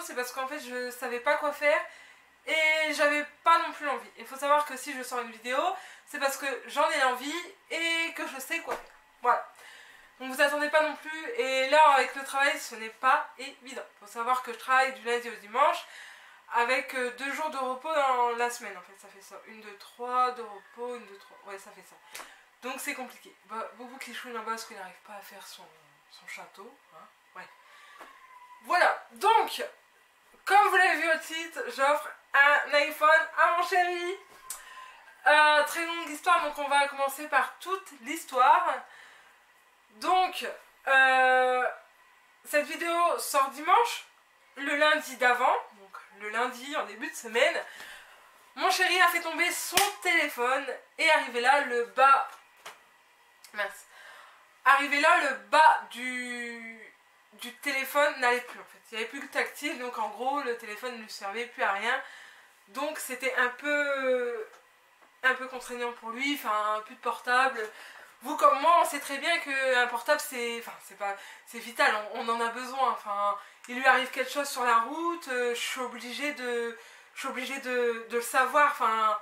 c'est parce qu'en fait je savais pas quoi faire et j'avais pas non plus l'envie. Il faut savoir que si je sors une vidéo, c'est parce que j'en ai l'envie et que je sais quoi faire. Voilà. Donc vous attendez pas non plus, et là avec le travail ce n'est pas évident. Il faut savoir que je travaille du lundi au dimanche avec 2 jours de repos dans la semaine en fait, ça fait ça. 1, 2, 3 de repos, 1, 2, 3, ouais ça fait ça. Donc c'est compliqué. Beaucoup qui chouine là-bas parce qu'il n'arrive pas à faire son château. Hein, ouais. Voilà, donc, comme vous l'avez vu au titre, j'offre un iPhone à mon chéri. Très longue histoire, donc on va commencer par toute l'histoire. Donc, cette vidéo sort dimanche, le lundi d'avant, donc le lundi en début de semaine. Mon chéri a fait tomber son téléphone et arrivé là, le bas... Mince. Arrivé là, le bas du téléphone n'allait plus en fait. Il n'y avait plus le tactile, donc en gros, le téléphone ne lui servait plus à rien. Donc c'était un peu contraignant pour lui, enfin, plus de portable. Vous comme moi, on sait très bien qu'un portable, c'est vital, on en a besoin. Enfin, il lui arrive quelque chose sur la route, je suis obligée de le savoir. Enfin,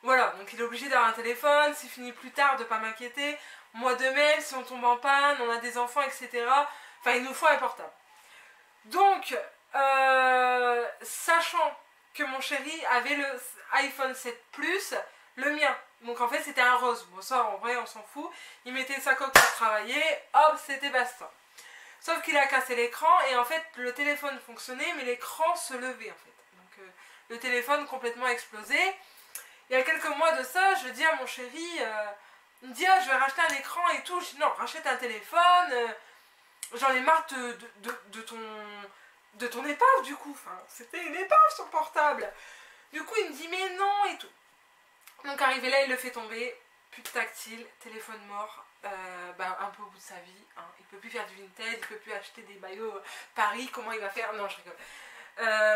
voilà, donc il est obligé d'avoir un téléphone, s'il finit plus tard, de ne pas m'inquiéter. Moi de même, si on tombe en panne, on a des enfants, etc. Enfin, il nous faut un portable. Donc, sachant que mon chéri avait le iPhone 7 Plus, le mien. Donc en fait c'était un rose. Bon ça en vrai on s'en fout. Il mettait sa coque pour travailler, hop c'était basta. Sauf qu'il a cassé l'écran et en fait le téléphone fonctionnait mais l'écran se levait en fait. Donc le téléphone complètement explosé. Il y a quelques mois de ça, je dis à mon chéri, il me dit ah, je vais racheter un écran et tout. Je dis non, rachète un téléphone, j'en ai marre de ton épave du coup. Enfin, c'était une épave son portable. Du coup il me dit mais non et tout. Donc arrivé là, il le fait tomber, plus de tactile, téléphone mort, un peu au bout de sa vie. Hein. Il peut plus faire du vintage, il peut plus acheter des maillots Paris, comment il va faire? Non, je rigole.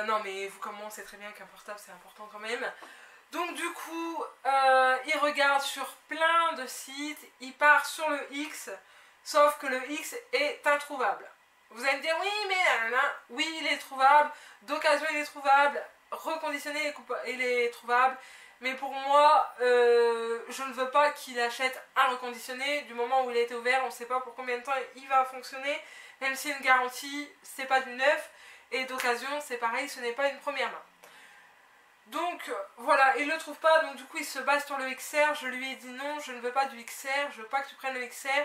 Non, mais vous comme moi, on sait très bien qu'un portable, c'est important quand même. Donc du coup, il regarde sur plein de sites, il part sur le X, sauf que le X est introuvable. Vous allez me dire, oui, mais nanana, oui, il est trouvable, d'occasion il est trouvable, reconditionné il est trouvable. Mais pour moi, je ne veux pas qu'il achète un reconditionné. Du moment où il a été ouvert, on ne sait pas pour combien de temps il va fonctionner. Même si une garantie, c'est pas du neuf. Et d'occasion, c'est pareil, ce n'est pas une première main. Donc voilà, il ne le trouve pas. Donc du coup, il se base sur le XR. Je lui ai dit non, je ne veux pas du XR. Je veux pas que tu prennes le XR.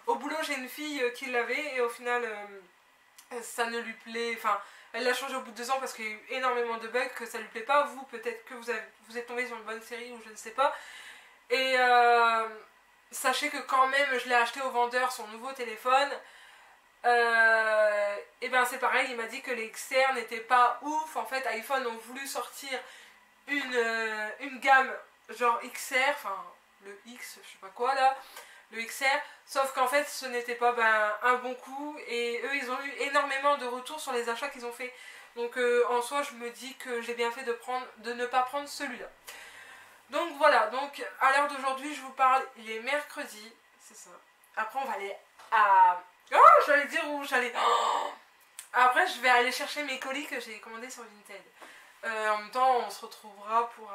Au boulot, j'ai une fille qui l'avait. Et au final, ça ne lui plaît... Enfin... Elle l'a changé au bout de 2 ans parce qu'il y a eu énormément de bugs, que ça lui plaît pas. Vous, peut-être que vous êtes tombé sur une bonne série ou je ne sais pas. Et sachez que quand même, je l'ai acheté au vendeur son nouveau téléphone. Et ben c'est pareil, il m'a dit que les XR n'étaient pas ouf. En fait, iPhone ont voulu sortir une gamme genre XR, enfin le X, je sais pas quoi là. Le XR, sauf qu'en fait ce n'était pas un bon coup et eux ils ont eu énormément de retours sur les achats qu'ils ont fait. Donc en soi je me dis que j'ai bien fait de ne pas prendre celui-là. Donc voilà, donc à l'heure d'aujourd'hui je vous parle, il est mercredi, c'est ça. Après on va aller à... Oh, j'allais dire où j'allais... Oh, après je vais aller chercher mes colis que j'ai commandés sur Vinted. En même temps on se retrouvera pour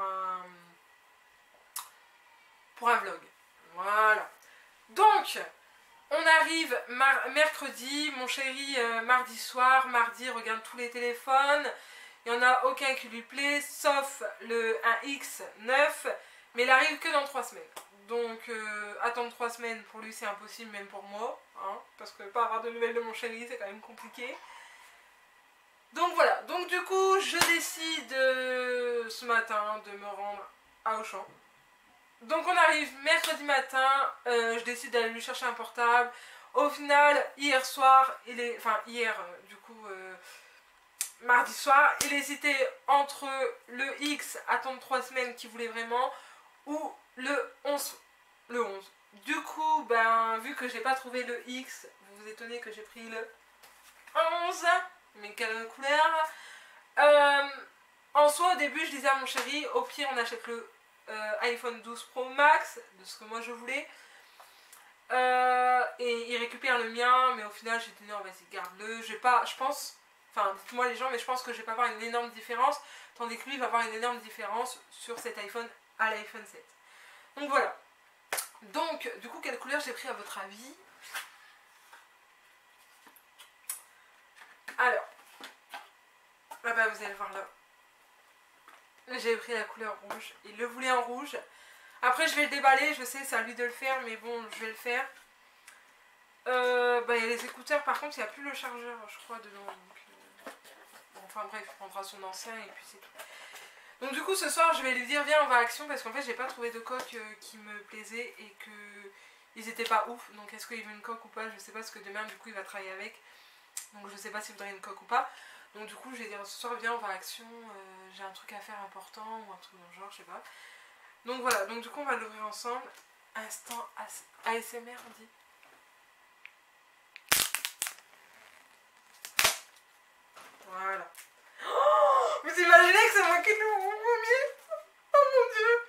un vlog. Voilà. Donc, on arrive mercredi, mon chéri mardi soir, mardi regarde tous les téléphones, il n'y en a aucun qui lui plaît, sauf un X9, mais il arrive que dans 3 semaines. Donc, attendre 3 semaines, pour lui c'est impossible, même pour moi, hein, parce que pas avoir de nouvelles de mon chéri, c'est quand même compliqué. Donc voilà, donc du coup, je décide ce matin de me rendre à Auchan. Donc on arrive mercredi matin, je décide d'aller lui chercher un portable. Au final, hier soir, mardi soir, il hésitait entre le X, attendre 3 semaines qu'il voulait vraiment, ou le 11. Du coup, vu que j'ai pas trouvé le X, vous vous étonnez que j'ai pris le 11, mais quelle couleur. En soi, au début, je disais à mon chéri, au pire, on achète le iPhone 12 Pro Max, de ce que moi je voulais, et il récupère le mien, mais au final j'ai dit non, vas-y, garde-le. Je pense Enfin, dites-moi les gens, mais je pense que je vais pas avoir une énorme différence, tandis que lui va avoir une énorme différence sur cet iPhone à l'iPhone 7. Donc voilà. Donc, du coup, quelle couleur j'ai pris à votre avis? Alors, ah bah vous allez voir là. J'ai pris la couleur rouge. Il le voulait en rouge. Après, je vais le déballer. Je sais, c'est à lui de le faire, mais bon, je vais le faire. Bah, il y a les écouteurs. Par contre, il n'y a plus le chargeur, je crois, dedans. Donc, bon, enfin bref, il prendra son ancien et puis c'est tout. Donc du coup, ce soir, je vais lui dire, viens, on va à Action, parce qu'en fait, j'ai pas trouvé de coque qui me plaisait et que ils étaient pas ouf. Donc, est-ce qu'il veut une coque ou pas? Je sais pas, parce que demain, du coup, il va travailler avec. Donc, je sais pas s'il voudrait une coque ou pas. Donc du coup je vais dire ce soir viens on va à Action, j'ai un truc à faire important ou un truc dans le genre, je sais pas. Donc voilà, donc du coup on va l'ouvrir ensemble. Instant ASMR on dit. Voilà. Oh, vous imaginez que c'est moi qui l'ouvre en premier? Oh mon dieu.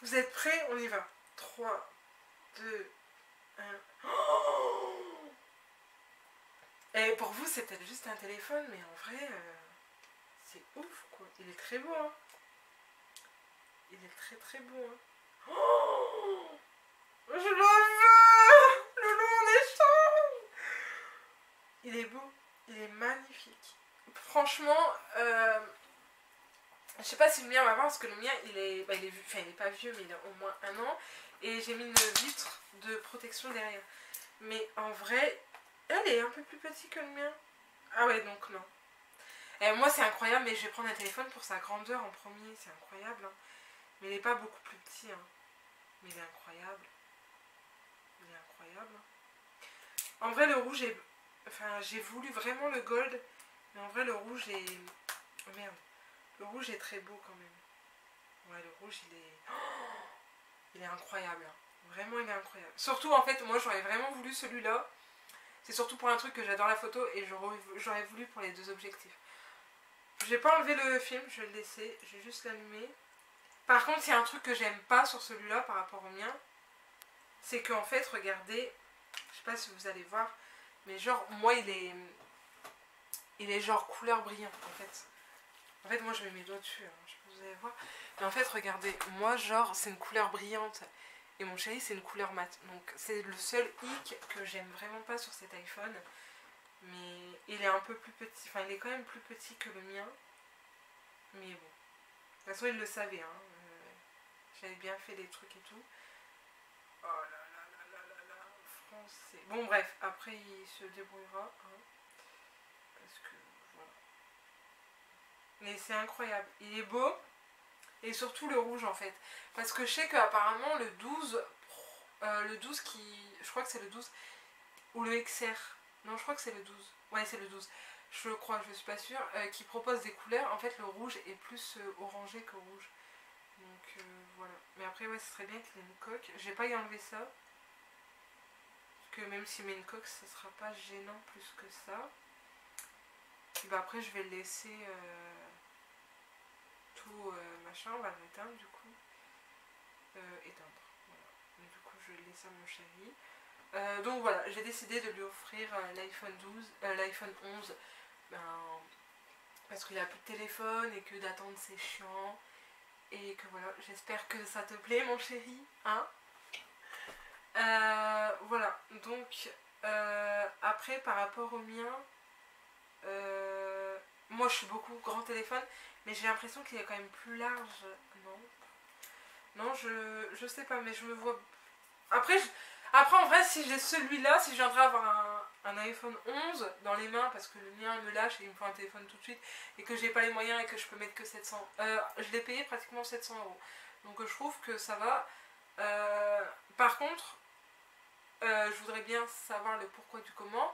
Vous êtes prêts? On y va. 3, 2, 1. Oh, et pour vous c'est peut-être juste un téléphone, mais en vrai... c'est ouf quoi, il est très beau hein. Il est très très beau hein. Oh, je le veux. Le loup en échange. Il est beau, il est magnifique. Franchement, je sais pas si le mien va voir parce que le mien il est, il est pas vieux mais il a au moins 1 an. Et j'ai mis une vitre de protection derrière. Mais en vrai, elle est un peu plus petite que le mien. Ah ouais donc non. Et moi c'est incroyable, mais je vais prendre un téléphone pour sa grandeur en premier, c'est incroyable. Hein. Mais il n'est pas beaucoup plus petit. Hein. Mais il est incroyable. Il est incroyable. En vrai le rouge est... Enfin j'ai voulu vraiment le gold. Mais en vrai le rouge est... Oh merde. Le rouge est très beau quand même. Ouais le rouge il est... Oh, il est incroyable. Hein. Vraiment il est incroyable. Surtout en fait moi j'aurais vraiment voulu celui-là. C'est surtout pour un truc que j'adore la photo et j'aurais voulu pour les 2 objectifs. Je vais pas enlever le film, je vais le laisser, je vais juste l'allumer. Par contre, il y a un truc que j'aime pas sur celui-là par rapport au mien, c'est qu'en fait, regardez, je sais pas si vous allez voir, mais genre, moi, il est genre couleur brillante, en fait. En fait, moi, je mets mes doigts dessus, hein, je sais pas si vous allez voir. Mais en fait, regardez, moi, genre, c'est une couleur brillante, et mon chéri, c'est une couleur mate. Donc, c'est le seul hic que j'aime vraiment pas sur cet iPhone. Mais il est un peu plus petit, enfin il est quand même plus petit que le mien. Mais bon. De toute façon il le savait, hein. J'avais bien fait des trucs et tout. Oh là là là là là là, français. Bon bref, après il se débrouillera. Hein, parce que voilà. Mais c'est incroyable. Il est beau. Et surtout le rouge en fait. Parce que je sais qu'apparemment le 12 qui... Je crois que c'est le 12. Ou le XR. Non, je crois que c'est le 12. Ouais, c'est le 12. Je crois, je suis pas sûre. Qui propose des couleurs. En fait, le rouge est plus orangé que rouge. Donc voilà. Mais après, ouais, ce serait bien qu'il ait une coque. Je vais pas y enlever ça. Parce que même s'il met une coque, ce sera pas gênant plus que ça. Et bah après, je vais le laisser tout machin. On va l'éteindre du coup. Éteindre. Voilà. Donc, du coup, je vais le laisser à mon chéri. Donc voilà, j'ai décidé de lui offrir l'iPhone 11 parce qu'il a plus de téléphone et que d'attendre c'est chiant et que voilà, j'espère que ça te plaît mon chéri, hein. Voilà, donc après par rapport au mien, moi je suis beaucoup grand téléphone mais j'ai l'impression qu'il est quand même plus large, non, je sais pas mais je me vois... Après en vrai, si j'ai celui-là, si je viendrais avoir un iPhone 11 dans les mains, parce que le mien me lâche et il me faut un téléphone tout de suite, et que j'ai pas les moyens et que je peux mettre que 700... je l'ai payé pratiquement 700 €. Donc je trouve que ça va. Par contre, je voudrais bien savoir le pourquoi du comment,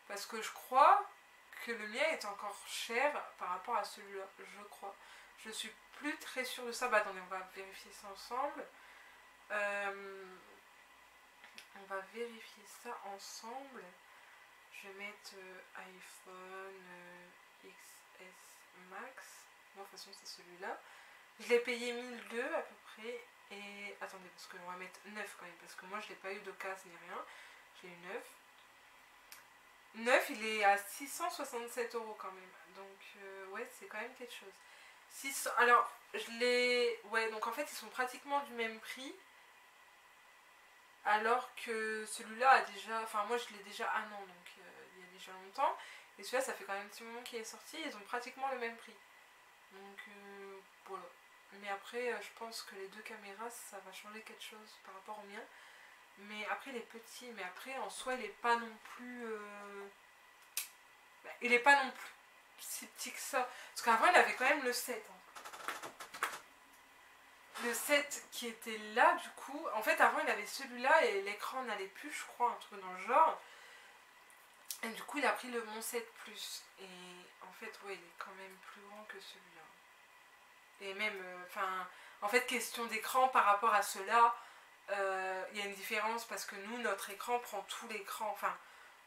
parce que je crois que le mien est encore cher par rapport à celui-là, je crois. Je suis plus très sûre de ça. Bah attendez, on va vérifier ça ensemble. On va vérifier ça ensemble. Je vais mettre iPhone XS Max. Bon, de toute façon, c'est celui-là. Je l'ai payé 1002 à peu près. Et attendez, parce qu'on va mettre 9 quand même. Parce que moi, je l'ai pas eu d'occasion ni rien. J'ai eu 9. neuf, il est à 667 € quand même. Donc, ouais, c'est quand même quelque chose. 600, alors, je l'ai... Ouais, donc en fait, ils sont pratiquement du même prix. Alors que celui-là a déjà... Enfin, moi, je l'ai déjà un an, donc il y a déjà longtemps. Et celui-là, ça fait quand même un petit moment qu'il est sorti. Ils ont pratiquement le même prix. Donc, voilà. Mais après, je pense que les deux caméras, ça va changer quelque chose par rapport au mien. Mais après, il est petit. Mais après, en soi, il est pas non plus... il est pas non plus si petit que ça. Parce qu'avant, il avait quand même le 7. Hein. Le 7 qui était là, du coup. En fait, avant, il avait celui-là et l'écran n'allait plus, je crois, un truc dans le genre. Et du coup, il a pris le Mon 7 Plus. Et en fait, ouais, il est quand même plus grand que celui-là. Et même, enfin, en fait, question d'écran par rapport à ceux-là, il y a une différence parce que nous, notre écran prend tout l'écran. Enfin,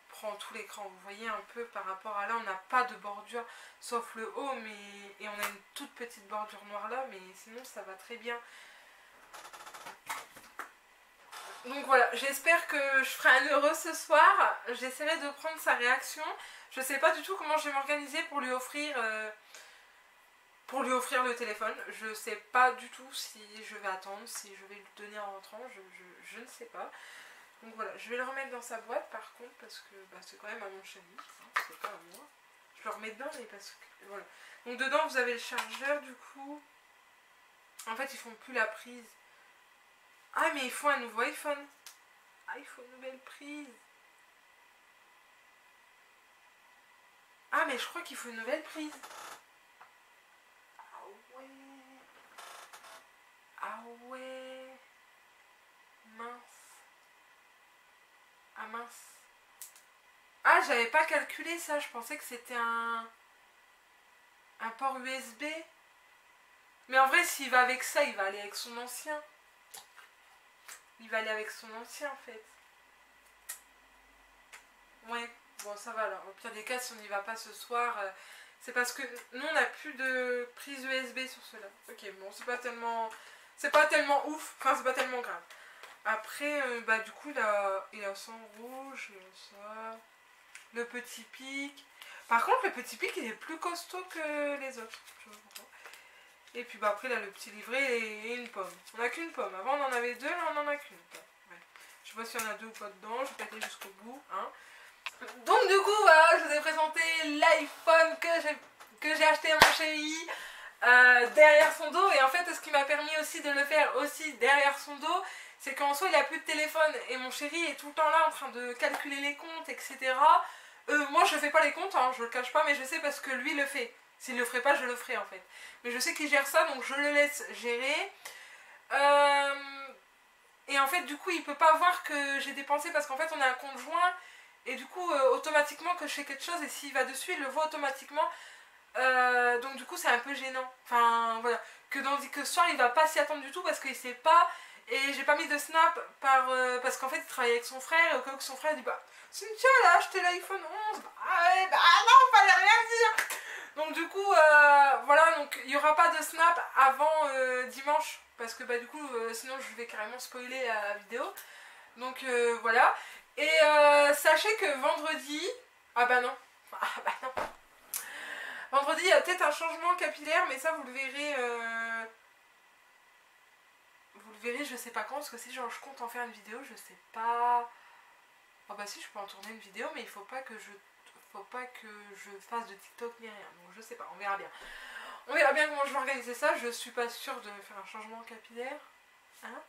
prend tout l'écran. Vous voyez un peu par rapport à là, on n'a pas de bordure sauf le haut, mais et on a une toute petite bordure noire là, mais sinon ça va très bien. Donc voilà, j'espère que je ferai un heureux ce soir. J'essaierai de prendre sa réaction. Je sais pas du tout comment je vais m'organiser pour lui offrir le téléphone. Je sais pas du tout si je vais attendre, si je vais le donner en rentrant, je ne sais pas. Donc voilà, je vais le remettre dans sa boîte par contre parce que bah, c'est quand même à mon chéri, hein, c'est pas à moi. Je le remets dedans mais parce que voilà. Donc dedans vous avez le chargeur du coup. En fait ils font plus la prise. Ah mais il faut un nouveau iPhone. Ah il faut une nouvelle prise. Ah mais je crois qu'il faut une nouvelle prise. Ah ouais. Ah ouais. Mince. Ah mince. Ah, j'avais pas calculé ça, je pensais que c'était un port USB. Mais en vrai, s'il va avec ça, il va aller avec son ancien. Il va aller avec son ancien en fait. Ouais, bon ça va alors. Au pire des cas, si on n'y va pas ce soir, c'est parce que nous on n'a plus de prise USB sur cela. Ok, bon, c'est pas tellement. C'est pas tellement ouf, enfin c'est pas tellement grave. Après, bah du coup, il a son rouge, il a ça. Le petit pic. Par contre, le petit pic, il est plus costaud que les autres. Je sais pas pourquoi. Et puis bah, après, là, le petit livret et une pomme. On n'a qu'une pomme. Avant, on en avait deux, là, on en a qu'une. Ouais. Je sais pas s'il y en a deux ou pas dedans. Je vais pas aller jusqu'au bout. Hein. Donc, du coup, voilà, je vous ai présenté l'iPhone que j'ai acheté à mon chéri. Derrière son dos, et en fait ce qui m'a permis aussi de le faire aussi derrière son dos, c'est qu'en soi il a plus de téléphone et mon chéri est tout le temps là en train de calculer les comptes, etc. Moi je fais pas les comptes, hein, je le cache pas, mais je sais parce que lui le fait. S'il le ferait pas, je le ferais en fait. Mais je sais qu'il gère ça, donc je le laisse gérer. Et en fait du coup il peut pas voir que j'ai dépensé parce qu'en fait on a un compte joint, et du coup automatiquement que je fais quelque chose, et s'il va dessus il le voit automatiquement. Donc du coup c'est un peu gênant. Enfin voilà. Que ce soir il va pas s'y attendre du tout parce qu'il sait pas. Et j'ai pas mis de snap parce qu'en fait il travaille avec son frère, et au cas où son frère dit bah Cynthia elle a acheté l'iPhone 11. Bah, ouais, bah non, fallait rien dire. Donc du coup voilà, donc il y aura pas de snap avant dimanche. Parce que bah du coup sinon je vais carrément spoiler la vidéo. Donc voilà. Et sachez que vendredi. Ah bah non. Ah bah non. Vendredi, il y a peut-être un changement capillaire, mais ça, vous le verrez. Vous le verrez, je sais pas quand, parce que si genre je compte en faire une vidéo, je sais pas. Ah bah si, je peux en tourner une vidéo, mais il faut pas que je fasse de TikTok ni rien. Donc je sais pas, on verra bien. On verra bien comment je vais organiser ça. Je suis pas sûre de faire un changement capillaire. Hein?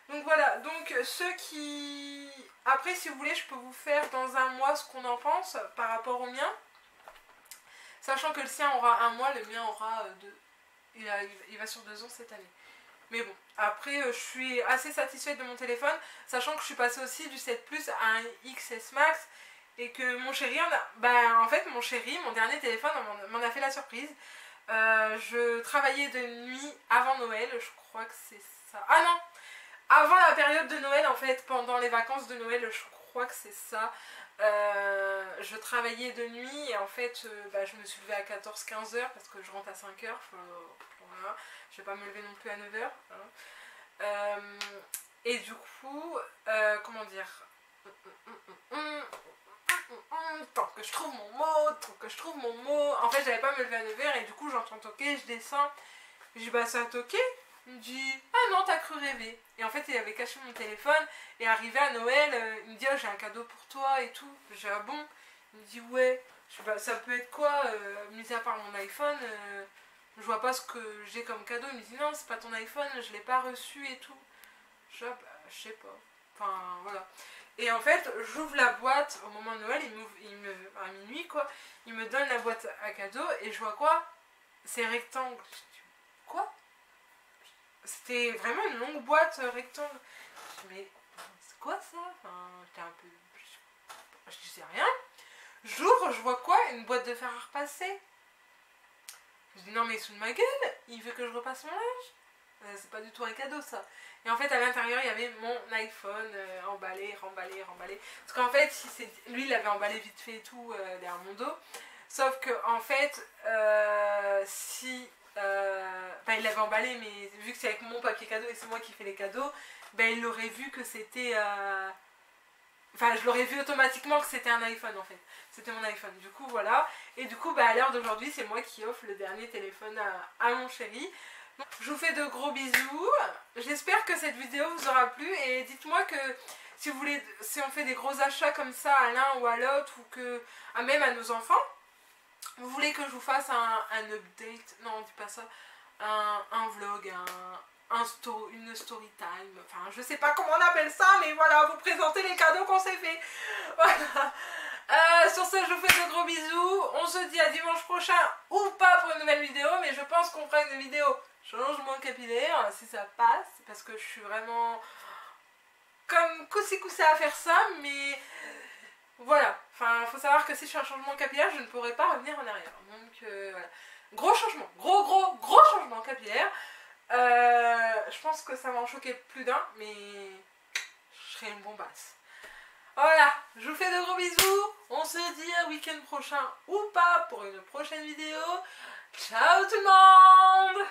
Donc voilà, donc ceux qui. Après, si vous voulez, je peux vous faire dans un mois ce qu'on en pense par rapport au mien. Sachant que le sien aura un mois, le mien aura deux. Il va sur 2 ans cette année. Mais bon, après je suis assez satisfaite de mon téléphone, sachant que je suis passée aussi du 7 Plus à un XS Max, et que mon chéri, en fait mon chéri, mon dernier téléphone m'en a fait la surprise. Je travaillais de nuit avant Noël, je crois que c'est ça. Ah non, avant la période de Noël en fait, pendant les vacances de Noël, je crois que c'est ça. Je travaillais de nuit et en fait je me suis levée à 14-15 heures parce que je rentre à 5 heures. Voilà. Je vais pas me lever non plus à 9 heures. Hein. Et du coup, comment dire, tant que je trouve mon mot, tant que je trouve mon mot. En fait, j'avais pas me lever à 9h et du coup, j'entends toquer, je descends. Je dis, bah, ça a toqué. Il me dit, ah non, t'as cru rêver. Et en fait, il avait caché mon téléphone. Et arrivé à Noël, il me dit, oh, j'ai un cadeau pour toi et tout. J'ai dit, ah bon? Il me dit, ouais. Je dis, bah, ça peut être quoi, mis à part mon iPhone je vois pas ce que j'ai comme cadeau. Il me dit, non, c'est pas ton iPhone, je l'ai pas reçu et tout. Je dis, ah, bah, je sais pas. Enfin, voilà. Et en fait, j'ouvre la boîte au moment de Noël, à minuit, quoi. Il me donne la boîte à cadeaux et je vois quoi? C'est rectangle. Je dis, quoi? C'était vraiment une longue boîte rectangle. Je dis, mais c'est quoi ça? Enfin, j'étais un peu... Je disais rien. J'ouvre, je vois quoi? Une boîte de fer à repasser. Je dis, non mais il se fout de ma gueule, il veut que je repasse mon linge. C'est pas du tout un cadeau ça. Et en fait à l'intérieur il y avait mon iPhone emballé, remballé, remballé. Parce qu'en fait lui il l'avait emballé vite fait et tout derrière mon dos. Sauf que en fait il l'avait emballé mais vu que c'est avec mon papier cadeau et c'est moi qui fais les cadeaux, ben il aurait vu que c'était... Enfin, je l'aurais vu automatiquement que c'était un iPhone en fait. C'était mon iPhone. Du coup, voilà. Et du coup, bah, à l'heure d'aujourd'hui, c'est moi qui offre le dernier téléphone à mon chéri. Donc, je vous fais de gros bisous. J'espère que cette vidéo vous aura plu. Et dites-moi que si vous voulez, si on fait des gros achats comme ça à l'un ou à l'autre, ou que, même à nos enfants, vous voulez que je vous fasse un update. Non, on dit pas ça. Un vlog, une story time, enfin je sais pas comment on appelle ça, mais voilà, vous présentez les cadeaux qu'on s'est fait. Voilà. Sur ce, je vous fais de gros bisous. On se dit à dimanche prochain ou pas pour une nouvelle vidéo, mais je pense qu'on fera une vidéo changement capillaire si ça passe, parce que je suis vraiment comme coussé à faire ça, mais voilà. Enfin, faut savoir que si je fais un changement capillaire, je ne pourrai pas revenir en arrière. Donc voilà. Gros changement, gros changement capillaire. Je pense que ça va en choquer plus d'un, mais je serai une bombasse. Voilà, je vous fais de gros bisous. On se dit à week-end prochain ou pas pour une prochaine vidéo. Ciao tout le monde!